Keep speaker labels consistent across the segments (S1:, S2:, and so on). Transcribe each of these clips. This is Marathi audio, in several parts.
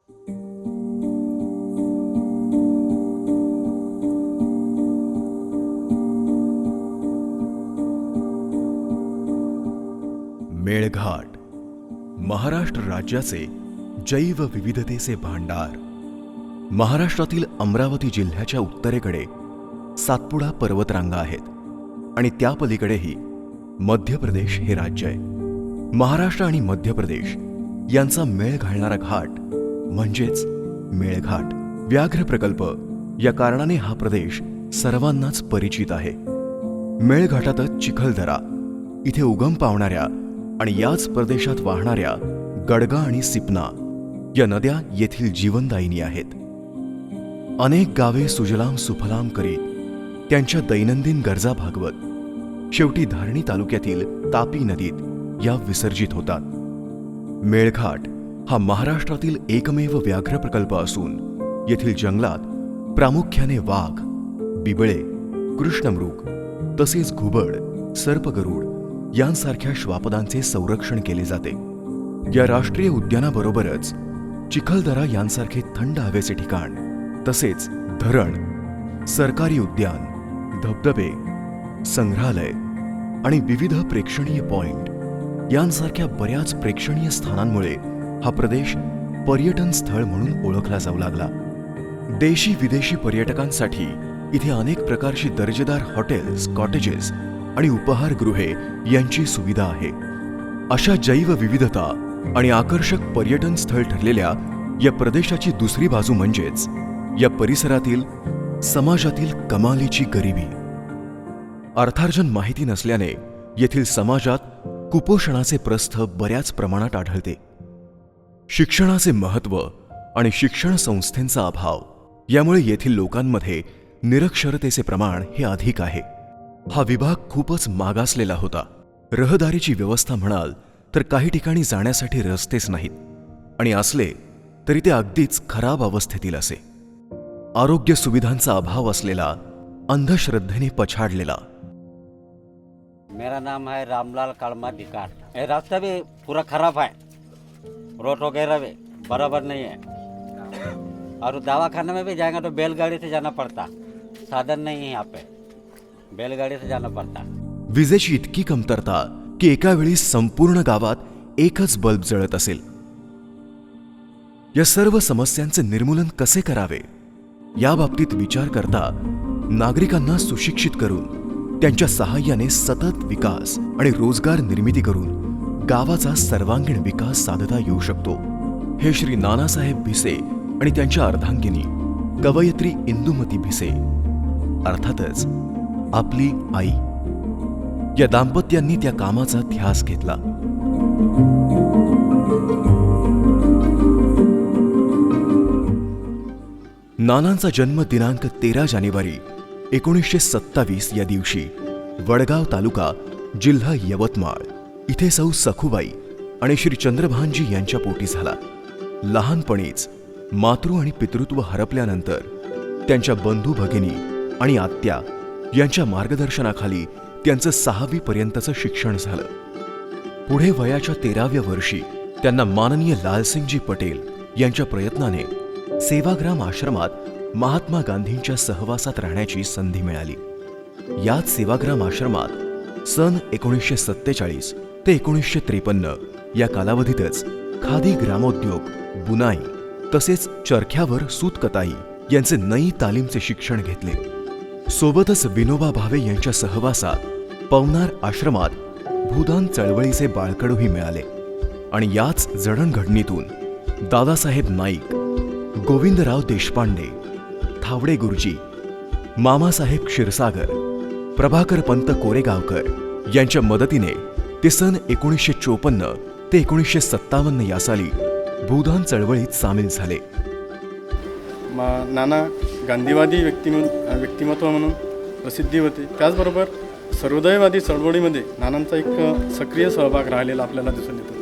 S1: मेळघाट महाराष्ट्र राज्याचे जैवविविधतेचे भांडार. महाराष्ट्रातील अमरावती जिल्ह्याच्या उत्तरेकडे सातपुडा पर्वतरांगा आहेत आणि त्या पलीकडेही मध्य प्रदेश हे राज्य आहे. महाराष्ट्र आणि मध्य प्रदेश यांचा मेळ घालणारा घाट म्हणजेच मेळघाट. व्याघ्र प्रकल्प या कारणाने हा प्रदेश सर्वांनाच परिचित आहे. मेळघाटातच चिखलदरा, इथे उगम पावणाऱ्या आणि याच प्रदेशात वाहणाऱ्या गडगा आणि सिपना या नद्या येथील जीवनदायिनी आहेत. अनेक गावे सुजलाम सुफलाम करीत त्यांच्या दैनंदिन गरजा भागवत शेवटी धारणी तालुक्यातील तापी नदीत या विसर्जित होतात. मेळघाट हा महाराष्ट्रातील एकमेव व्याघ्र प्रकल्प असून येथील जंगलात प्रामुख्याने वाघ, बिबळे, कृष्णमृग तसेच घुबड, सर्पगरुड यांसारख्या श्वापदांचे संरक्षण केले जाते. या राष्ट्रीय उद्यानाबरोबरच चिखलदरा यांसारखे थंड हवेचे ठिकाण, तसेच धरण, सरकारी उद्यान, धबधबे, संग्रहालय आणि विविध प्रेक्षणीय पॉइंट यांसारख्या बऱ्याच प्रेक्षणीय स्थानांमुळे हा प्रदेश पर्यटन स्थळ म्हणून ओळखला जाऊ लागला. देशी विदेशी पर्यटकांसाठी इथे अनेक प्रकारची दर्जेदार हॉटेल्स, कॉटेजेस आणि उपहारगृहे यांची सुविधा आहे. अशा जैवविविधता आणि आकर्षक पर्यटन स्थळ ठरलेल्या या प्रदेशाची दुसरी बाजू म्हणजेच या परिसरातील समाजातील कमालीची गरिबी. अर्थार्जन माहिती नसल्याने येथील समाजात कुपोषणाचे प्रस्थ बऱ्याच प्रमाणात आढळते. शिक्षणाचे महत्त्व आणि शिक्षण संस्थेचा अभाव यामुळे येथील लोकांमध्ये निरक्षरतेचे प्रमाण हे अधिक आहे. हा विभाग खूपच मागासलेला होता. रहदारीची व्यवस्था म्हणाल तर काही ठिकाणी जाण्यासाठी रस्तेच नाहीत आणि असले तरी ते अगदीच खराब अवस्थेतील असे. आरोग्य सुविधांचा अभाव असलेला, अंधश्रद्धेने पछाडलेला.
S2: मेरा नाम है रामलाल कालमा डिकार. ये रास्ता भी पूरा खराब है, रोड वगैरह भी बराबर नहीं है और दवाखाने में भी जाएंगे तो बैलगाड़ी से जाना पड़ता, साधन नहीं है यहाँ पे, बैलगाड़ी से जाना पड़ता.
S1: विजेची इतकी कमतरता की एका वेळी संपूर्ण गावात एकच बल्ब जळत असेल. या सर्व समस्यांचे निर्मूलन कसे करावे याबाबतीत विचार करता नागरिकांना सुशिक्षित करून त्यांच्या सहाय्याने सतत विकास आणि रोजगार निर्मिती करून गावाचा सर्वांगीण विकास साधता येऊ शकतो, हे श्री नानासाहेब भिसे आणि त्यांच्या अर्धांगिनी कवयित्री इंदुमती भिसे, अर्थातच आपली आई, या दाम्पत्यांनी त्या कामाचा ध्यास घेतला. नानांचा जन्म दिनांक 13 जानेवारी 1927 या दिवशी वडगाव तालुका, जिल्हा यवतमाळ इथे सौ सखुबाई आणि श्री चंद्रभानजी यांच्या पोटी झाला. लहानपणीच मातृ आणि पितृत्व हरपल्यानंतर त्यांच्या बंधू भगिनी आणि आत्या यांच्या मार्गदर्शनाखाली त्यांचं 6वी पर्यंतचं शिक्षण झालं. पुढे वयाच्या 13व्या वर्षी त्यांना माननीय लालसिंगजी पटेल यांच्या प्रयत्नाने सेवाग्राम आश्रमात महात्मा गांधींच्या सहवासात राहण्याची संधी मिळाली. याच सेवाग्राम आश्रमात सन 1947 ते 1953 या कालावधीतच खादी ग्रामोद्योग, बुनाई तसेच चरख्यावर सूतकताई यांचे नई तालीमचे शिक्षण घेतले. सोबतच विनोबा भावे यांच्या सहवासात पवनार आश्रमात भूदान चळवळीचे बाळकडूही मिळाले आणि याच जडणघडणीतून दादासाहेब नाईक, गोविंदराव देशपांडे, थावडे गुरुजी, मामासाहेब क्षीरसागर, प्रभाकर पंत कोरेगावकर यांच्या मदतीने ते सन 1954 ते 1957 या साली भूदान चळवळीत सामील झाले.
S3: नाना गांधीवादी व्यक्तिमत्व म्हणून प्रसिद्धी होते. त्याचबरोबर सर्वोदयवादी चळवळीमध्ये नानांचा एक सक्रिय सहभाग राहिलेला आपल्याला दिसून येतो.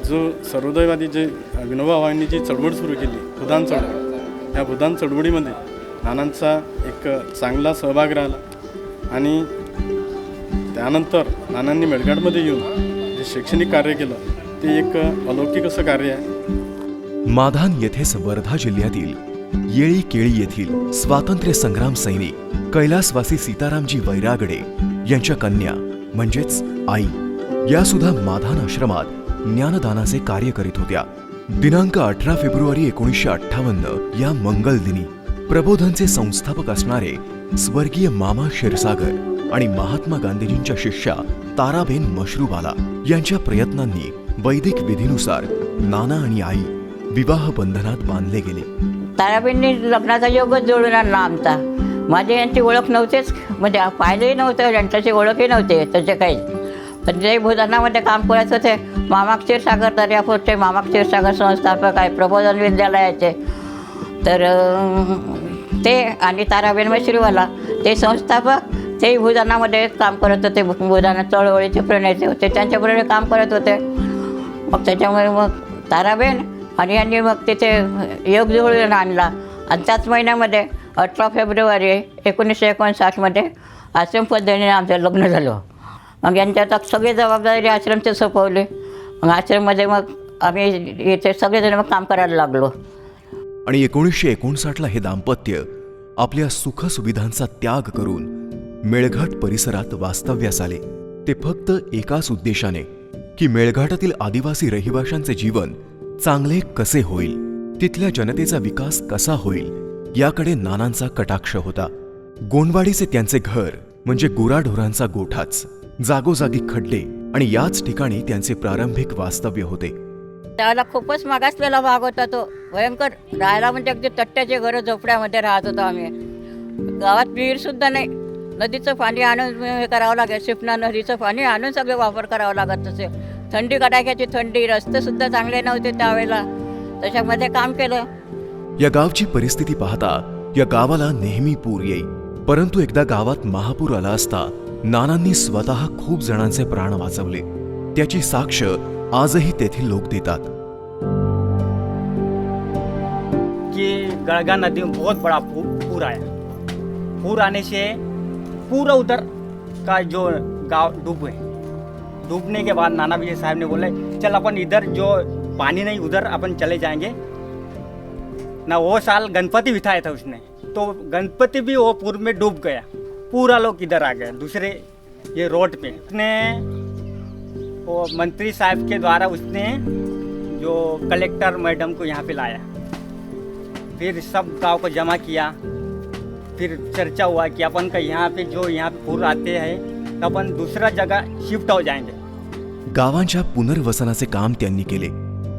S3: जो सर्वोदयवादी जे विनोबा भावेंनी जी चळवळ सुरू केली, भूदान चळवळ, या भूदान चळवळीमध्ये नानांचा एक चांगला सहभाग राहिला आणि त्यानंतर नानांनी मेळघाटमध्ये येऊन जे शैक्षणिक कार्य केलं ते एक अलौकिक असं कार्य आहे.
S1: माधान येथेच वर्धा जिल्ह्यातील येळी केळी येथील स्वातंत्र्य संग्राम सैनिक कैलासवासी सीतारामजी वैरागडे यांच्या कन्या म्हणजेच आई या सुद्धा माधान आश्रमात ज्ञानदानाचे कार्य करीत होत्या. दिनांक 18 फेब्रुवारी 1958 या मंगल दिनी प्रबोधनचे संस्थापक असणारे स्वर्गीय मामा क्षीरसागर आणि महात्मा गांधीजींच्या शिष्या ताराबेन मशरूबाला यांच्या प्रयत्नांनी वैदिक विधीनुसार नाना आणि आई विवाह बंधनात बांधले गेले.
S4: ताराबाईंनी लग्नाचा योगच जोडून आणला आमचा. माझी यांची ओळख नव्हतेच, म्हणजे पाहिलंही नव्हतं, यांच्याची ओळखही नव्हते त्याचे काही. पण जे भूदानामध्ये काम करत होते, मामा क्षीरसागर दर्यापूरचे मामा क्षीरसागर संस्थापक आहे प्रबोधन विद्यालयाचे. तर ते आणि ताराबेन मशरूवाला ते संस्थापक, तेही भूदानामध्ये काम करत होते. भूदाना चळवळीचे प्रणेते होते, त्यांच्याबरोबर काम करत होते. मग त्याच्यामुळे मग ताराबेन आणि यांनी मग तिथे योग जुळवून आणला. आणि त्याच महिन्यामध्ये 18 फेब्रुवारी 1959 आश्रम पद्धतीने आमचं लग्न झालं. मग यांच्यात सगळी जबाबदारी आश्रमची सोपवली. मग आश्रममध्ये मग आम्ही इथे सगळेजण मग काम करायला लागलो.
S1: आणि 1959 हे दाम्पत्य आपल्या सुखसुविधांचा त्याग करून मेळघाट परिसरात वास्तव्यास आले. ते फक्त एकाच उद्देशाने की मेळघाटातील आदिवासी रहिवाशांचे जीवन चांगले कसे होईल, तिथल्या जनतेचा विकास कसा होईल याकडे नानांचा कटाक्ष होता. गोंडवाडीचे त्यांचे घर म्हणजे गुराढोरांचा गोठाच, जागोजागी खड्डे आणि याच ठिकाणी त्यांचे प्रारंभिक वास्तव्य होते.
S4: त्याला खूपच मागासलेला भाग होता तो, भयंकर. राहायला म्हणजे अगदी तट्ट्याचे घरं झोपड्यामध्ये राहत होतो आम्ही. गावात विहीरसुद्धा नाही, नदीचं पाणी आणून हे करावं लागेल, शिपना नदीचं पाणी आणून सगळे वापर करावं लागत तसे. थंडी कडाक्याची थंडी, रस्तेसुद्धा चांगले नव्हते त्यावेळेला, त्याच्यामध्ये काम केलं.
S1: या गावची परिस्थिती पाहता या गावाला नेहमी पूर येई, परंतु एकदा गावात महापूर आला असता नानांनी स्वतः खूप जणांचे प्राण वाचवले. त्याची साक्ष आजही तेथील लोक देतात.
S5: कि गड़गा नदी में बहुत बड़ा पूर आया. पूर आने से पूरा उधर का जो गांव डूब गए. डूबने के बाद नाना विजय साहब ने बोला चल अपन इधर जो पानी नहीं उधर अपन चले जाएंगे ना. वो साल गणपति बिठाया था उसने, तो गणपति भी वो पूर में डूब गया. पूरा लोग इधर आ गए दूसरे ये रोड पे. उसने वो मंत्री साहब के द्वारा उसने जो कलेक्टर मैडम को यहाँ पे लाया, फिर सब गांव को जमा किया. फिर चर्चा हुआ कि अपन का यहाँ पे जो यहाँ पे पूर आते हैं तो अपन दूसरा जगह शिफ्ट हो जाएंगे.
S1: गावांच्या पुनर्वसनाचे काम त्यांनी केले.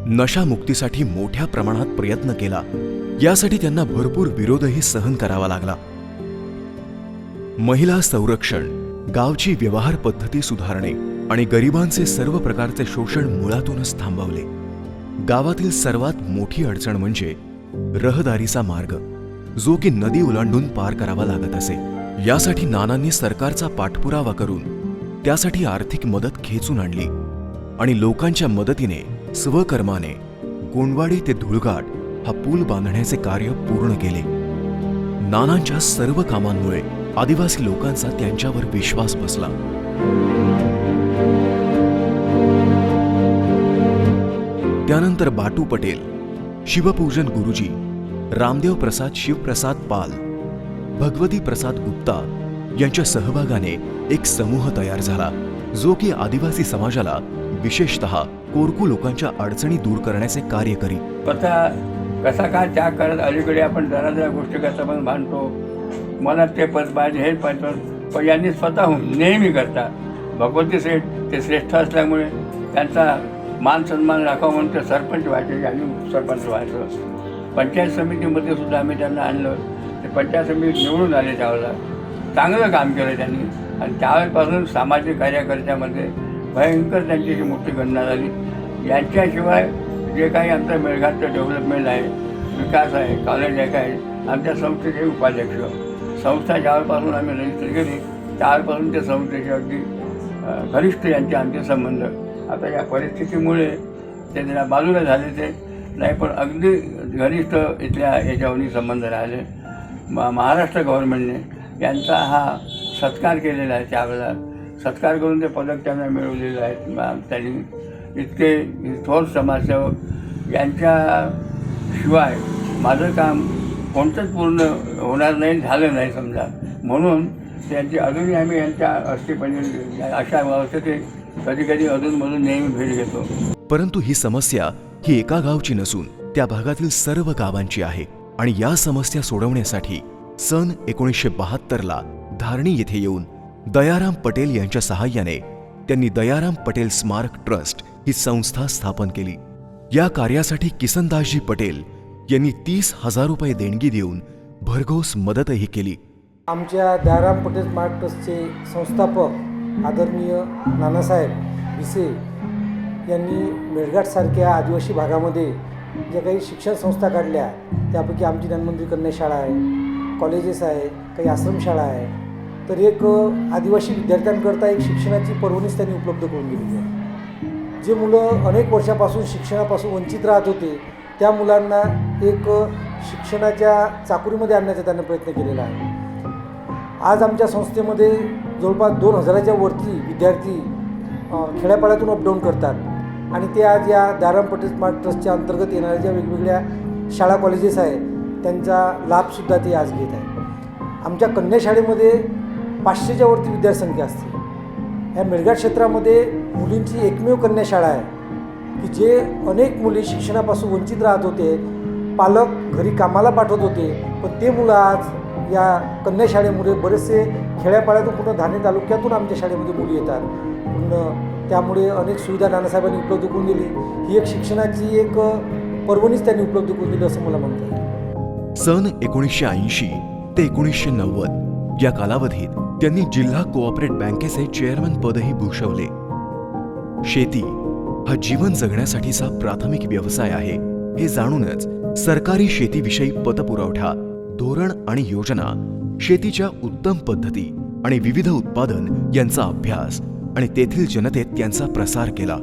S1: नशामुक्तीसाठी मोठ्या प्रमाणात प्रयत्न केला. यासाठी त्यांना भरपूर विरोधही सहन करावा लागला. महिला संरक्षण, गावची व्यवहार पद्धती सुधारणे आणि गरिबांचे सर्व प्रकारचे शोषण मुळातूनच थांबवले. गावातील सर्वात मोठी अडचण म्हणजे रहदारीचा मार्ग, जो की नदी ओलांडून पार करावा लागत असे. यासाठी नानांनी सरकारचा पाठपुरावा करून त्यासाठी आर्थिक मदत खेचून आणली आणि लोकांच्या मदतीने स्वकर्माने गोंडवाडी ते धुळघाट हा पूल बांधण्याचे कार्य पूर्ण केले. नानांच्या सर्व कामांमुळे आदिवासी लोकांचा त्यांच्यावर विश्वास बसला. त्यानंतर बाटू पटेल, शिवपूजन गुरुजी, रामदेव प्रसाद शिवप्रसाद पाल, भगवती प्रसाद गुप्ता यांच्या सहभागाने एक समूह तयार झाला, जो की आदिवासी समाजाला विशेषतः कोरकू लोकांच्या अडचणी दूर करण्याचे कार्य करी.
S6: कसा काय त्याग करत अलीकडे आपण जरा जरा गोष्टी करता पण मानतो, मला ते पद पाहिजे हे पाहिजे, पण यांनी स्वतःहून नेहमी करता. भगवती सेठ ते श्रेष्ठ असल्यामुळे त्यांचा मान सन्मान राखावा म्हणून ते सरपंच व्हायचे आणि सरपंच व्हायचं. पंचायत समितीमध्ये सुद्धा आम्ही त्यांना आणलं. ते पंचायत समितीत निवडून आले त्यावेळेला. चांगलं काम केलं त्यांनी आणि त्यावेळेपासून सामाजिक कार्यकर्त्यामध्ये भयंकर त्यांची मोठी गणना झाली. यांच्याशिवाय जे काही आमचं मेळघाटचं डेव्हलपमेंट आहे, विकास आहे, कॉलेज आहे, काय आमच्या संस्थेचे उपाध्यक्ष. संस्था ज्यावेळेपासून आम्ही रजिस्टर केली त्यावेळेपासून ते संस्थेचे अगदी घनिष्ठ यांचे आमचे संबंध. आता या परिस्थितीमुळे ते जरा बाजूला झाले ते नाही, पण अगदी घनिष्ठ इथल्या याच्यावरही संबंध राहिले. महाराष्ट्र गव्हर्नमेंटने यांचा हा सत्कार केलेला आहे. त्यावेळेला सत्कार करून ते पदक त्यांना मिळवलेलं आहे. त्यांनी इतके थोर समाजसेवक यांच्या शिवाय माझं काम कोणतंच पूर्ण होणार नाही, झालं नाही समजा. म्हणून त्यांची अजूनही आम्ही यांच्या असतेपणी अशा अवस्थेत कधी कधी अधूनमधून नेहमी भेट घेतो.
S1: परंतु ही समस्या ही एका गावची नसून त्या भागातील सर्व गावांची आहे आणि या समस्या सोडवण्यासाठी सन 1972ला धारणी येथे येऊन दयाराम पटेल यांच्या सहाय्याने त्यांनी दयाराम पटेल स्मारक ट्रस्ट ही संस्था स्थापन केली. या कार्यासाठी किसनदासजी पटेल यांनी 30,000 रुपये देणगी देऊन भरघोस मदतही केली.
S7: आमच्या दयाराम पटेल स्मारक ट्रस्टचे संस्थापक आदरणीय नानासाहेब भिसे यांनी मेळघाटसारख्या आदिवासी भागामध्ये ज्या काही शिक्षण संस्था काढल्या, त्यापैकी आमची धन्वंतरी कन्या शाळा आहे, कॉलेजेस आहे, काही आश्रमशाळा आहे. तर एक आदिवासी विद्यार्थ्यांकरता एक शिक्षणाची पर्वणीच त्यांनी उपलब्ध करून दिली आहे. जे मुलं अनेक वर्षापासून शिक्षणापासून वंचित राहत होते, त्या मुलांना एक शिक्षणाच्या चाकुरीमध्ये आणण्याचा त्यांनी प्रयत्न केलेला आहे. आज आमच्या संस्थेमध्ये जवळपास 2,000च्या वरती विद्यार्थी खेड्यापाड्यातून अपडाऊन करतात आणि ते आज या दयाराम पटेल स्मारक ट्रस्टच्या अंतर्गत येणाऱ्या ज्या वेगवेगळ्या शाळा कॉलेजेस आहेत त्यांचा लाभसुद्धा ते आज घेत आहे. आमच्या कन्या शाळेमध्ये 500च्या वरती विद्यार्थीसंख्या असते. या मेळघाट क्षेत्रामध्ये मुलींची एकमेव कन्या शाळा आहे की जे अनेक मुली शिक्षणापासून वंचित राहत होते, पालक घरी कामाला पाठवत होते, पण ते मुलं आज या कन्या शाळेमुळे बरेचसे खेड्यापाड्यातून पूर्ण धारणी तालुक्यातून आमच्या शाळेमध्ये मुली येतात. पूर्ण त्यामुळे अनेक सुविधा नानासाहेबांनी उपलब्ध करून दिली. ही एक शिक्षणाची एक पर्वणीच त्यांनी उपलब्ध करून दिली असं मला म्हणता येईल.
S1: सन 1980 ते 1990 या कालावधीत त्यांनी जिल्हा कोऑपरेट बँकेचे चेअरमन पदही भूषवले. शेती हा जीवन जगण्यासाठीचा प्राथमिक व्यवसाय आहे हे जाणूनच सरकारी शेतीविषयी पतपुरवठा, धोरण आणि योजना, शेतीच्या उत्तम पद्धती आणि विविध उत्पादन यांचा अभ्यास आणि तेथील जनतेत त्यांचा प्रसार केला.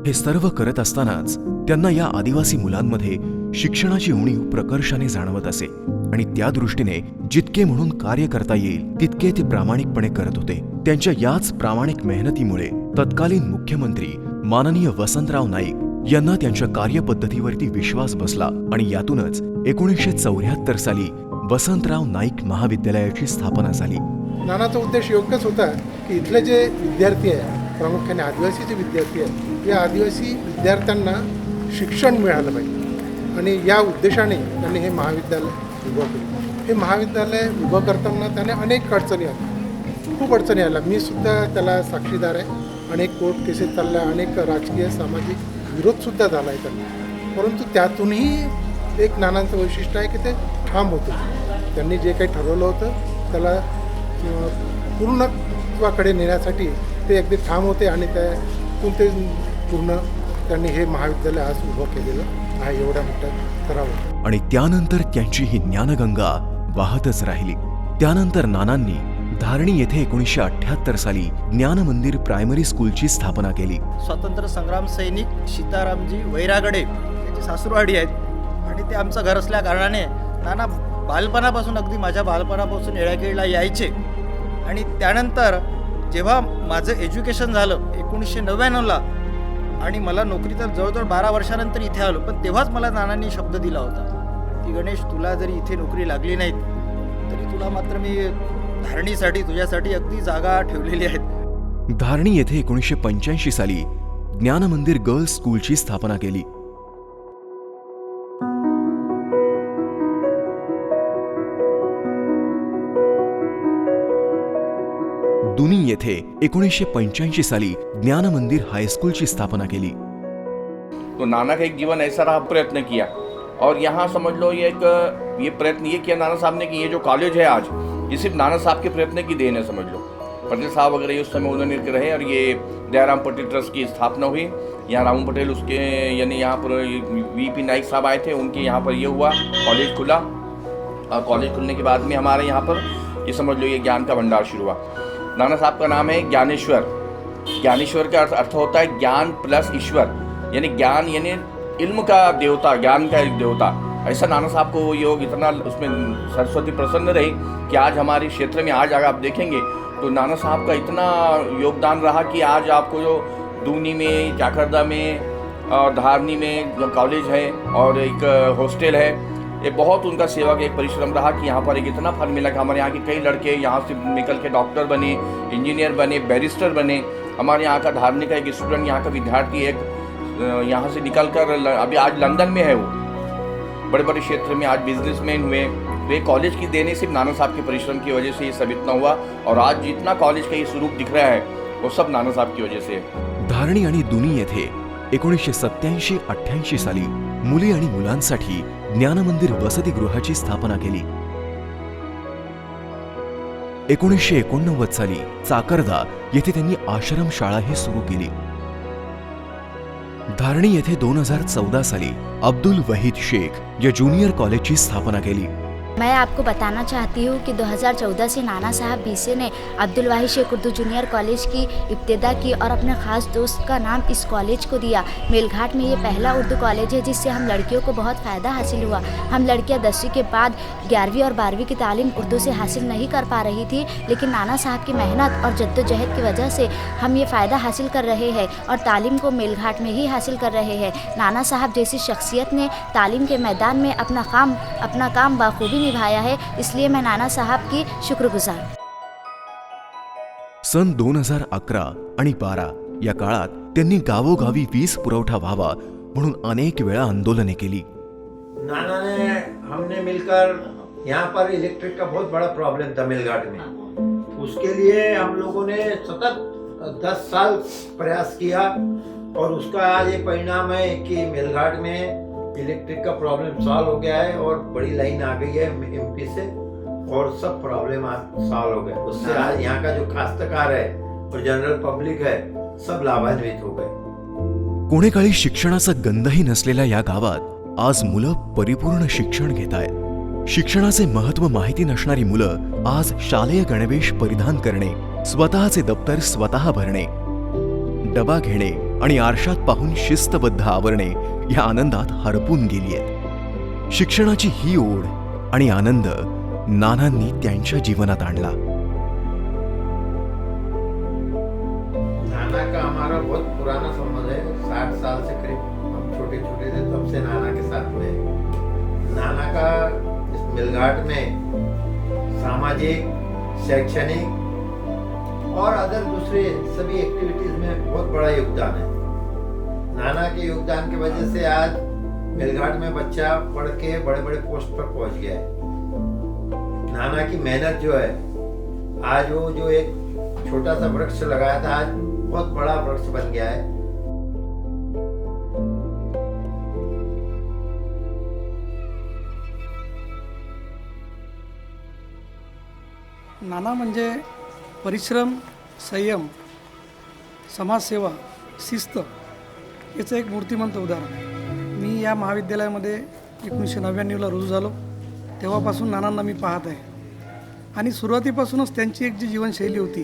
S1: हे सर्व करत असतानाच त्यांना या आदिवासी मुलांमध्ये शिक्षणाची उणीव प्रकर्षाने जाणवत असे आणि त्या दृष्टीने जितके म्हणून कार्य करता येईल तितके ते प्रामाणिकपणे करत होते. त्यांच्या याच प्रामाणिक मेहनतीमुळे तत्कालीन मुख्यमंत्री माननीय वसंतराव नाईक यांना त्यांच्या कार्यपद्धतीवरती विश्वास बसला आणि यातूनच 1974 साली वसंतराव नाईक महाविद्यालयाची स्थापना झाली.
S8: नानाचा उद्देश योग्यच होता की इथले जे विद्यार्थी आहे, प्रामुख्याने आदिवासी जे विद्यार्थी आहेत, या आदिवासी विद्यार्थ्यांना शिक्षण मिळालं पाहिजे आणि या उद्देशाने त्यांनी हे महाविद्यालय उभं केलं. हे महाविद्यालय उभं करताना त्याने अनेक अडचणी आल्या, खूप अडचणी आल्या. मी सुद्धा त्याला साक्षीदार आहे. अनेक कोर्ट केसेस चालल्या, अनेक राजकीय सामाजिक विरोधसुद्धा झाला आहे त्यांना. परंतु त्यातूनही एक नानांचं वैशिष्ट्य आहे की ते ठाम होतं. त्यांनी जे काही ठरवलं होतं त्याला पूर्णत्वाकडे नेण्यासाठी ते अगदी ठाम होते आणि त्यातून ते पूर्ण त्यांनी हे महाविद्यालय आज उभं केलेलं आहे एवढ्या मोठ्या स्तरावर.
S1: आणि त्यानंतर त्यांची ही ज्ञानगंगा वाहतच राहिली. त्यानंतर नानांनी धारणी येथे 1978 साली ज्ञान मंदिर प्रायमरी स्कूलची स्थापना केली.
S9: स्वातंत्र्य संग्राम सैनिक सीतारामजी वैरागडे याची सासूरवाडी आहेत आणि ते आमचं घर असल्या कारणाने नाना बालपणापासून, अगदी माझ्या बालपणापासून येळाकेळीला यायचे. आणि त्यानंतर जेव्हा माझं एज्युकेशन झालं 1999ला आणि मला नोकरी तर जवळजवळ 12 वर्षानंतर इथे आलो, पण तेव्हाच मला नानांनी शब्द दिला होता की गणेश, तुला जरी इथे नोकरी लागली नाही तरी तुला मात्र मी धारणीसाठी, तुझ्यासाठी अगदी जागा ठेवलेली आहेत.
S1: धारणी येथे 1985 साली ज्ञान मंदिर गर्ल्स स्कूलची स्थापना केली. दुनी येथे 1985 साली ज्ञान मंदिर हाईस्कूलची स्थापना केली.
S10: तो नाना का एक जीवन ऐसा रहा, प्रयत्न किया और यहाँ समझ लो ये प्रयत्न ये किया नाना साहब ने कि ये जो कॉलेज है आज, ये सिर्फ नाना साहब के प्रयत्न की देन है. समझ लो पटेल साहब वगैरह उस समय उन्होंने रहे और ये दयाराम पटेल ट्रस्ट की स्थापना हुई. यहाँ राम पटेल उसके यानी यहाँ पर वीपी नाइक साहब आए थे, उनके यहाँ पर ये हुआ, कॉलेज खुला और कॉलेज खुलने के बाद में हमारे यहाँ पर ये समझ लो ये ज्ञान का भंडार शुरू हुआ. नाना साहब का नाम है ज्ञानेश्वर. ज्ञानेश्वर का अर्थ होता है ज्ञान प्लस ईश्वर, यानी ज्ञान यानी इल्म का देवता, ज्ञान का एक देवता. ऐसा नाना साहब को योग इतना उसमें सरस्वती प्रसन्न रही कि आज हमारे क्षेत्र में आज अगर आप देखेंगे तो नाना साहब का इतना योगदान रहा कि आज आपको जो दूनी में, जाखरदा में, और धारनी में जो कॉलेज है और एक हॉस्टल है, ये बहुत उनका सेवा का एक परिश्रम रहा कि यहाँ पर एक इतना फल मिला कि हमारे यहाँ के कई लड़के यहाँ से निकल के डॉक्टर बने, इंजीनियर बने, बैरिस्टर बने। हमारे यहाँ का धारनी का एक स्टूडेंट, यहाँ का विद्यार्थी एक यहाँ से निकल कर अभी आज लंदन में है, वो बड़े बड़े क्षेत्र में आज बिजनेसमैन हुए। वे कॉलेज की देने सिर्फ नाना साहब के परिश्रम की वजह से ये सब इतना हुआ, और आज जितना कॉलेज का ये स्वरूप दिख रहा है वो सब नाना साहब की वजह से है।
S1: धारणी आणि दुनी येथे 1987-88 साली मुली आणि मुलांसाठी ज्ञानमंदिर वसतिगृहाची स्थापना केली। 1989 साली चाकरदा येथे त्यांनी आश्रमशाळाही सुरू केली। धारणी येथे 2014 साली अब्दुल वहीद शेख या जूनियर कॉलेजची स्थापना केली।
S11: मैं आपको बताना चाहती हूँ कि 2014 से नाना साहब बीसे ने अब्दुल वाहिद शेख उर्दू जूनियर कॉलेज की इब्तिदा की और अपने ख़ास दोस्त का नाम इस कॉलेज को दिया। मेलघाट में ये पहला उर्दू कॉलेज है जिससे हम लड़कियों को बहुत फ़ायदा हासिल हुआ। हम लड़कियाँ 10वीं के बाद 11वीं और 12वीं की तालीम उर्दू से हासिल नहीं कर पा रही थी, लेकिन नाना साहब की मेहनत और जद्दोजहद की वजह से हम ये फ़ायदा हासिल कर रहे हैं और तालीम को मेलघाट में ही हासिल कर रहे हैं। नाना साहब जैसी शख्सियत ने तालीम के मैदान में अपना काम बाखूबी निभाया है, इसलिए मैं नाना साहब की शुक्रगुजार।
S1: सन 2011 आणि 12 या काळात त्यांनी गावोगावी वीज पुरवठा व्हावा म्हणून अनेक वेळा आंदोलने केली।
S12: नाना ने हमने मिलकर यहाँ पर इलेक्ट्रिक का बहुत बड़ा प्रॉब्लम था मेलघाट में, उसके लिए हम लोगों ने सतत 10 साल प्रयास किया और उसका आज ये परिणाम है कि मेलघाट में इलेक्ट्रिक का प्रॉब्लम सॉल्व हो गया है और बड़ी लाइन आ गई है एमपी से और सब प्रॉब्लम आज सॉल्व हो गया। उससे आज यहाँ का जो काश्तकार है और जनरल पब्लिक है सब लाभान्वित हो गए।
S1: कोणे काळी शिक्षणाचा गंधही नसलेल्या या गावात आज मुलं परिपूर्ण शिक्षण घेत आहेत। शिक्षणाचे महत्त्व माहिती नसणारी मुलं आज शालेय गणवेश परिधान करणे, स्वतःचे दप्तर स्वतः भरणे, डबा घेणे आणि आरशात पाहून शिस्तबद्ध आवरणे या आनंदात हरपून गेली आहेत। शिक्षणाची ही ओढ आणि आनंद नानांनी त्यांच्या जीवनात आणला।
S12: नाना का हमारा बहुत पुराना संबंध है, 60 साल से करीब हम छोटे छोटे थे तब से नाना के साथ में। नाना का इस मेलघाट में सामाजिक, शैक्षणिक और अदर दूसरे सभी एक्टिविटीज में बहुत बड़ा योगदान है। नाना के योगदान की वजह से आज मेलघाट में बच्चा पढ़ के बड़े बड़े पोस्ट पर पहुंच गया है। नाना की मेहनत जो है, आज वो जो एक छोटा सा वृक्ष लगाया था आज बहुत बड़ा वृक्ष बन गया है।
S13: नाना म्हणजे परिश्रम, संयम, समाजसेवा, शिस्त याचं एक मूर्तिमंत उदाहरण। मी या महाविद्यालयामध्ये 1999ला रुजू झालो, तेव्हापासून नानांना मी पाहत आहे आणि सुरुवातीपासूनच त्यांची एक जी जीवनशैली होती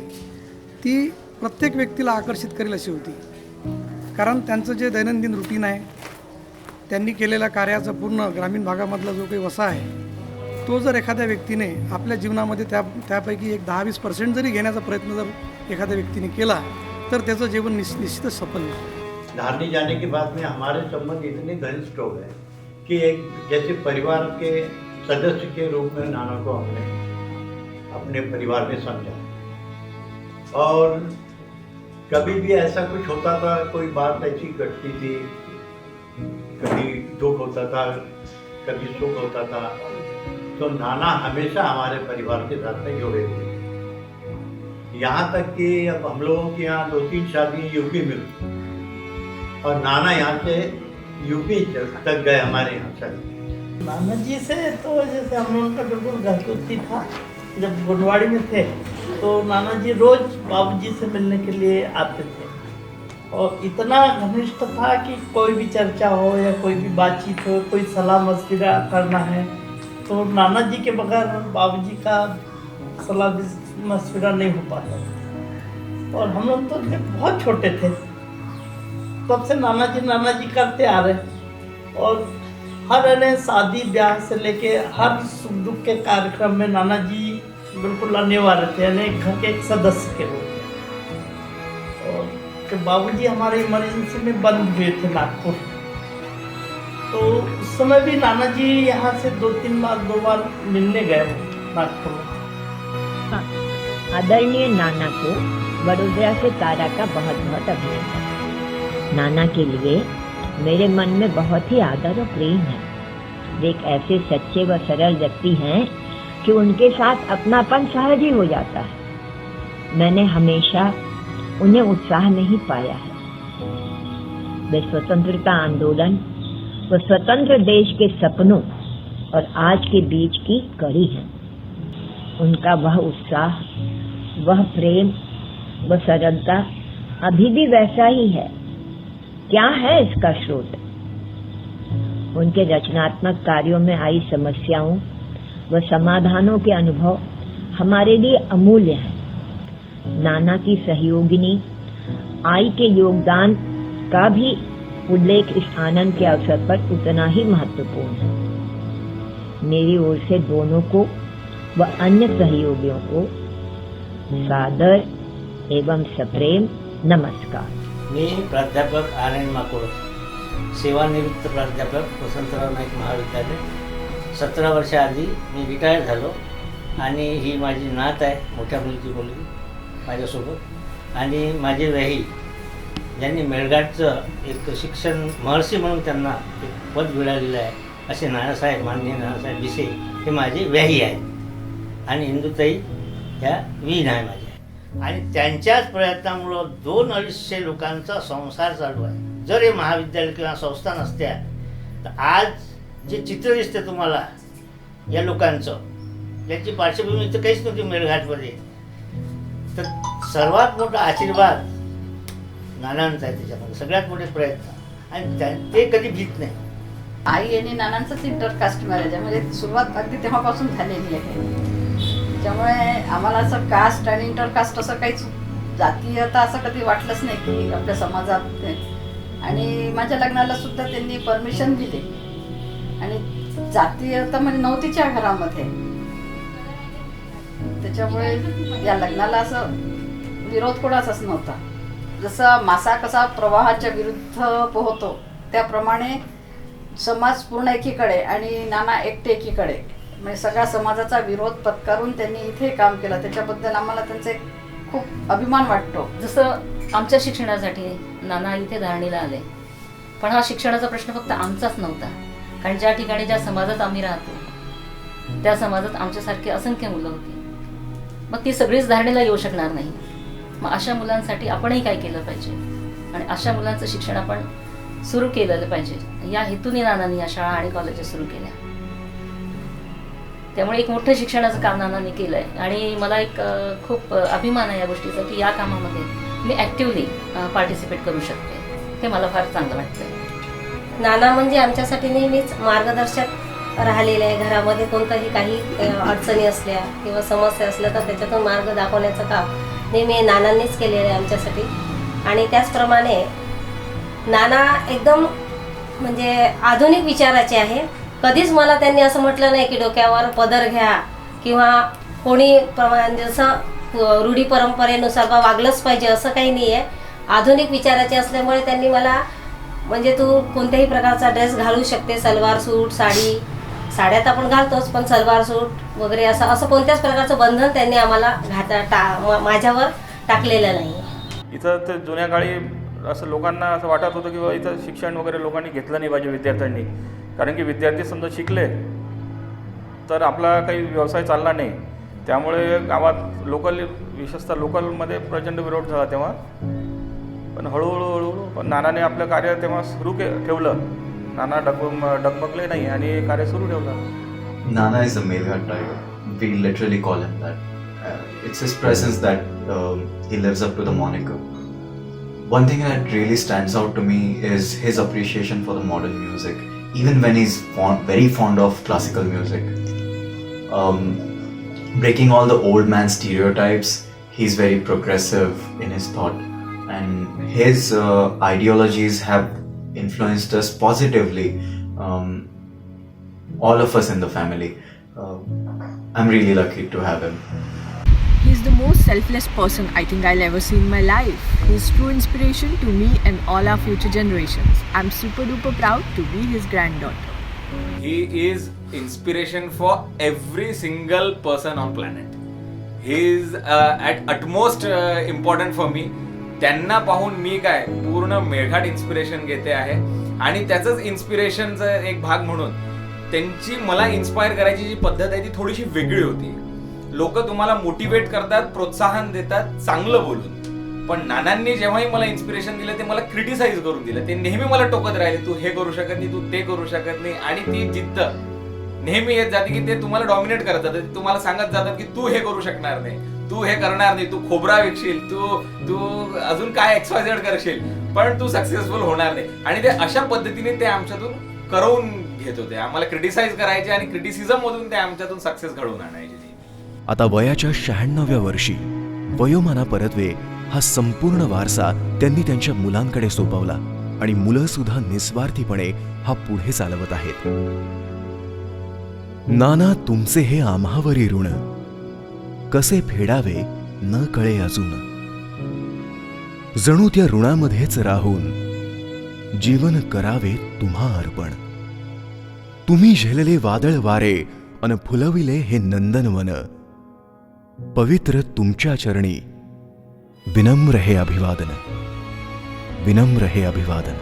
S13: ती प्रत्येक व्यक्तीला आकर्षित करेल अशी होती। कारण त्यांचं जे दैनंदिन रुटीन आहे, त्यांनी केलेल्या कार्याचा पूर्ण ग्रामीण भागामधला जो काही वसा आहे तो जर एखाद्या व्यक्तीने आपल्या जीवनामध्ये त्यापैकी एक 10-20% जरी घेण्याचा प्रयत्न जर एखाद्या व्यक्तीने केला तर त्याचं जीवन निश्चितच सफल होईल।
S12: धारनी जाने के बाद में हमारे संबंध इतने घनिष्ठ हो गए कि एक जैसे परिवार के सदस्य के रूप में नाना को हमने अपने परिवार में समझा। और कभी भी ऐसा कुछ होता था, कोई बात ऐसी घटती थी, कभी दुख होता था, कभी सुख होता था, तो नाना हमेशा हमारे परिवार के साथ में जुड़े थे। यहाँ तक कि अब हम लोगों के यहाँ 2-3 शादी यूपी में हुई और नाना यहाँ से यूपी तक गए हमारे यहाँ से।
S14: नाना जी से तो जैसे हम लोगों का बिल्कुल घरगुती था। जब गुडवाड़ी में थे तो नाना जी रोज बाबूजी से मिलने के लिए आते थे और इतना घनिष्ठ था कि कोई भी चर्चा हो या कोई भी बातचीत हो, कोई सलाह मशविरा करना है तो नाना जी के बगैर बाबूजी का सलाह मशविरा नहीं हो पाता। और हम लोग तो जब बहुत छोटे थे तब से नाना जी करते आ रहे और हर शादी ब्याह से लेके हर सुख दुख के कार्यक्रम में नाना जी बिल्कुल अनिवार्य थे, यानी घर के एक सदस्य के रूप में। और कि बाबूजी हमारे इमरजेंसी में बंद हुए थे नागपुर। तो उस समय भी नाना जी यहाँ से 2 बार मिलने गए वो नागपुर में।
S15: आदरणीय नाना को वडोदरा से तारा का बहुत बहुत अभिनंदन। नाना के लिए मेरे मन में बहुत ही आदर और प्रेम है। वे एक ऐसे सच्चे व सरल व्यक्ति हैं कि उनके साथ अपनापन सहज ही हो जाता है। मैंने हमेशा उन्हें उत्साह नहीं पाया है। वे स्वतंत्रता आंदोलन व स्वतंत्र देश के सपनों और आज के बीच की कड़ी है। उनका वह उत्साह, वह प्रेम, वह सरलता अभी भी वैसा ही है। क्या है इसका स्रोत? उनके रचनात्मक कार्यों में आई समस्याओं व समाधानों के अनुभव हमारे लिए अमूल्य है। नाना की सहयोगिनी आई के योगदान का भी उल्लेख इस आनंद के अवसर पर उतना ही महत्वपूर्ण है। मेरी ओर से दोनों को व अन्य सहयोगियों को सादर एवं सप्रेम नमस्कार।
S16: मी प्राध्यापक आनंद माकुळ, सेवानिवृत्त प्राध्यापक वसंतराव नाईक महाविद्यालय। 17 वर्षाआधी मी रिटायर झालो आणि ही माझी नात आहे, मोठ्या मुलीची मुलगी माझ्यासोबत, आणि माझे वही ज्यांनी मेळघाटचं एक शिक्षण महर्षी म्हणून त्यांना एक पद मिळालेलं आहे असे नानासाहेब, माननीय नानासाहेब भिसे हे माझे व्याही आहेत, आणि इंदुताई ह्या वीण आहे माझ्या, आणि त्यांच्याच प्रयत्नामुळं 200-250 लोकांचा संसार चालू आहे। जर हे महाविद्यालय किंवा संस्था नसत्या तर आज जे चित्र दिसते तुम्हाला या लोकांचं, याची पार्श्वभूमी तर काहीच नव्हती मेळघाटमध्ये, तर सर्वात मोठा आशीर्वाद नानांचा आहे त्याच्यामध्ये, सगळ्यात मोठे प्रयत्न, आणि ते कधी भीत नाही।
S17: आई आणि नानांचंच इंटरकास्ट मॅरेज आहे, म्हणजे सुरुवात अगदी तेव्हापासून झालेली आहे। त्यामुळे आम्हाला असं कास्ट आणि इंटरकास्ट असं काहीच जातीयता असं कधी वाटलंच नाही की आपल्या समाजात ते। आणि माझ्या लग्नाला सुद्धा त्यांनी परमिशन दिली, आणि जातीयता म्हणजे नव्हतीच या घरामध्ये, त्याच्यामुळे या लग्नाला असं विरोध कोणाचाच नव्हता। जसं मासा कसा प्रवाहाच्या विरुद्ध पोहतो त्याप्रमाणे समाज पूर्ण एकीकडे आणि नाना एकटे एकीकडे, म्हणजे सगळ्या समाजाचा विरोध पत्करून त्यांनी इथे काम केलं, त्याच्याबद्दल आम्हाला त्यांचा एक खूप अभिमान वाटतो।
S18: जसं आमच्या शिक्षणासाठी नाना इथे धारणीला आले, पण हा शिक्षणाचा प्रश्न फक्त आमचाच नव्हता, कारण ज्या ठिकाणी ज्या समाजात आम्ही राहतो त्या समाजात आमच्यासारखे असंख्य मुलं होती, मग ती सगळीच धारणीला येऊ शकणार नाही। मग अशा मुलांसाठी आपणही काय केलं पाहिजे, आणि अशा मुलांचं शिक्षण आपण सुरू केलेलं पाहिजे, या हेतूने नानांनी या शाळा आणि कॉलेजेस सुरू केल्या। त्यामुळे एक मोठं शिक्षणाचं काम नानांनी केलं आहे, आणि मला एक खूप अभिमान आहे या गोष्टीचा की या कामामध्ये मी ॲक्टिव्हली पार्टिसिपेट करू शकते, हे मला फार चांगलं वाटतं।
S19: नाना म्हणजे आमच्यासाठी नेहमीच मार्गदर्शक राहिलेले आहे। घरामध्ये कोणताही काही अडचणी असल्या किंवा समस्या असल्या तर त्याच्यातून मार्ग दाखवण्याचं काम नेहमी नानांनीच केलेलं आहे आमच्यासाठी। आणि त्याचप्रमाणे नाना एकदम म्हणजे आधुनिक विचाराचे आहे। कधीच मला त्यांनी असं म्हटलं नाही की डोक्यावर पदर घ्या किंवा कोणी जसं रूढी परंपरेनुसार वागलंच पाहिजे असं काही नाही आहे। आधुनिक विचाराचे असल्यामुळे त्यांनी मला म्हणजे तू कोणत्याही प्रकारचा ड्रेस घालू शकते, सलवार सूट, साडी, साड्यात आपण घालतोच, पण सलवार सूट वगैरे असं कोणत्याच प्रकारचं बंधन त्यांनी आम्हाला माझ्यावर टाकलेलं नाही।
S20: इथं तर जुन्या काळी असं लोकांना असं वाटत होतं की इथं शिक्षण वगैरे लोकांनी घेतलं नाही पाहिजे विद्यार्थ्यांनी, कारण की विद्यार्थी समजा शिकले तर आपला काही व्यवसाय चालला नाही, त्यामुळे गावात लोकल विशेषतः लोकलमध्ये प्रचंड विरोध झाला तेव्हा। पण हळूहळू पण नानाने आपलं कार्य तेव्हा सुरू ठेवलं, नाना डगमगले नाही आणि कार्य सुरू ठेवलं।
S21: Nana is a Melghat tiger. We literally call him that. It's his presence that he lives up to the moniker. One thing that really stands out to me is his appreciation for the modern music, even when he's very fond of classical music. Breaking all the old man stereotypes, he's very progressive in his thought, and his ideologies have influenced us positively, all of us in the family. I'm really lucky to have him.
S22: He's
S2: the most selfless person I think I'll ever see in my life. He's true inspiration to me and all our future generations. I'm super duper proud to be his granddaughter.
S22: He is inspiration for every single person on planet. He is at utmost important for me. त्यांना पाहून मी काय पूर्ण मेळघाट इन्स्पिरेशन घेते आहे आणि त्याचंच इन्स्पिरेशनचा एक भाग म्हणून त्यांची मला इन्स्पायर करायची जी पद्धत आहे ती थोडीशी वेगळी होती. लोक तुम्हाला मोटिवेट करतात, प्रोत्साहन देतात चांगलं बोलून, पण नानांनी जेव्हाही मला इन्स्पिरेशन दिलं ते मला क्रिटिसाइज करून दिलं. ते नेहमी मला टोकत राहिले, तू हे करू शकत नाही, तू ते करू शकत नाही. आणि ती जिद्द नेहमी येत जाते की ते तुम्हाला डॉमिनेट करत जातात, तुम्हाला सांगत जातात की तू हे करू शकणार नाही, तू हे करणार नाही, तू खोबरा विकशील, तू अजून काय XYZ करशील, पण तू सक्सेसफुल होणार नाही. आणि ते अशा पद्धतीने ते आमच्यातून करवून घेत होते, आम्हाला क्रिटिसाइज करायचे आणि क्रिटिसिझम मधून ते आमच्यातून सक्सेस घडवून आणायचे.
S1: आता वयाच्या 96व्या वर्षी वयोमाना परत्वे हा संपूर्ण वारसा त्यांनी त्यांच्या मुलांकडे सोपवला आणि मुलं सुद्धा निस्वार्थीपणे हा पुढे चालवत आहेत. नाना, तुमचे हे आम्हावरी ऋण कसे फेडावे न कळे अजून. जणू त्या ऋणामध्येच राहून जीवन करावे तुम्हा अर्पण. तुम्ही झेलले वादळ वारे अन फुलविले हे नंदनवन. पवित्र तुमच्या चरणी विनम्र हे अभिवादन, विनम्र हे अभिवादन.